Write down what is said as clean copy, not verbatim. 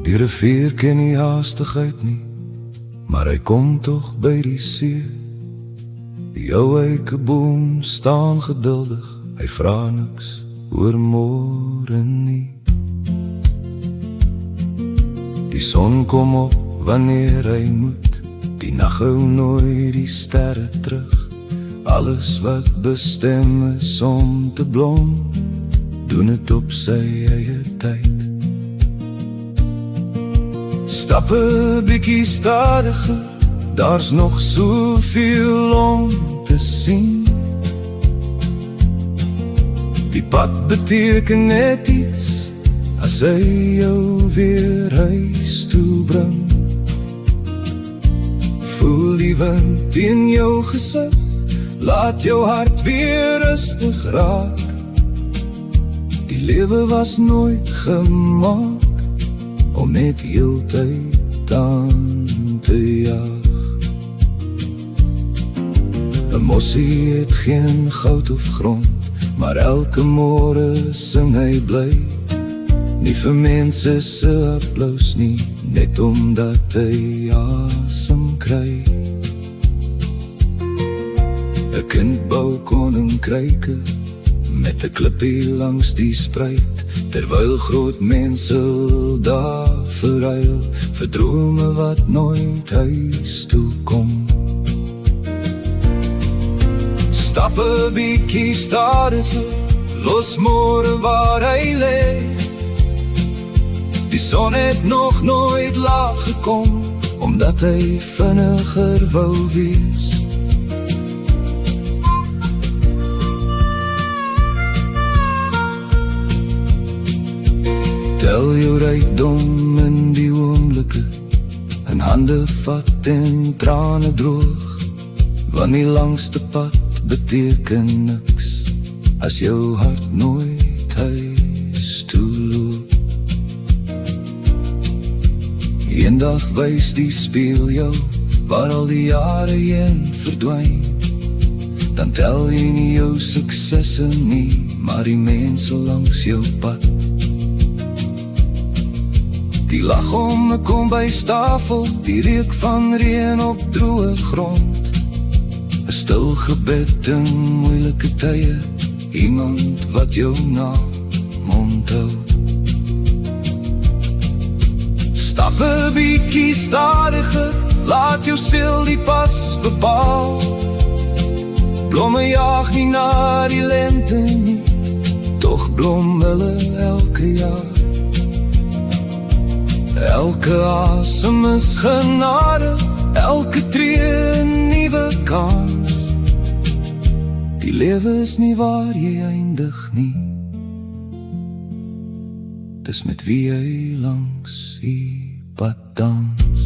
Die rivier ken nie haastigheid nie, maar hy kom tog by die see. Die ou eikeboom staan geduldig, hy vra niks oor môre nie. Die son kom op wanneer hy moet, die nag hou nooit die sterre terug. Alles wat bestem is om te blom, doen het op sy eie tyd. Stap 'n bietjie stadiger, daar's nog soveel om te sien. Die pad beteken net iets, as hy jou weer huis toe bring. Voel die wind in jou gesig, laat jou hart weer rustig raak. Die lewe was nooit gemaak om net heeltyd aan te jaag. 'n mossie het geen goud of grond, maar elke môre sing hy bly. Nie vir mense se applaus nie, net omdat hy asem kry. 'n kind bou koninkryke met 'n klippie langs die spruit, terwyl groot mense daar verruil vir drome wat nooit huis toe kom. Stap 'n bietjie stadiger, los môre waar hy lê. Die son het nog nooit laat gekom, omdat hy vinniger wou wees. Tel jou rykdom in die oomblikke, in hande vat en trane droog, want die langste pad beteken niks, as jou hart nooit huis toe loop. Eendag wys die spieël jou, waar al die jare heen verdwyn. Dan tel jy nie jou suksesse nie, maar die mense langs jou pad. Die lag om 'n kombuistafel, die reuk van reën op droë grond. 'n stil gebed in moeilike tye, iemand wat jou naam onthou. Stap 'n bietjie stadiger, laat jou siel die pas bepaal. Blomme jaag nie na die lente nie, tog blom hulle elke jaar. Elke asem is genade, elke tree 'n nuwe kans. Die lewe is nie waar jy eindig nie, dis met wie jy langs die pad dans.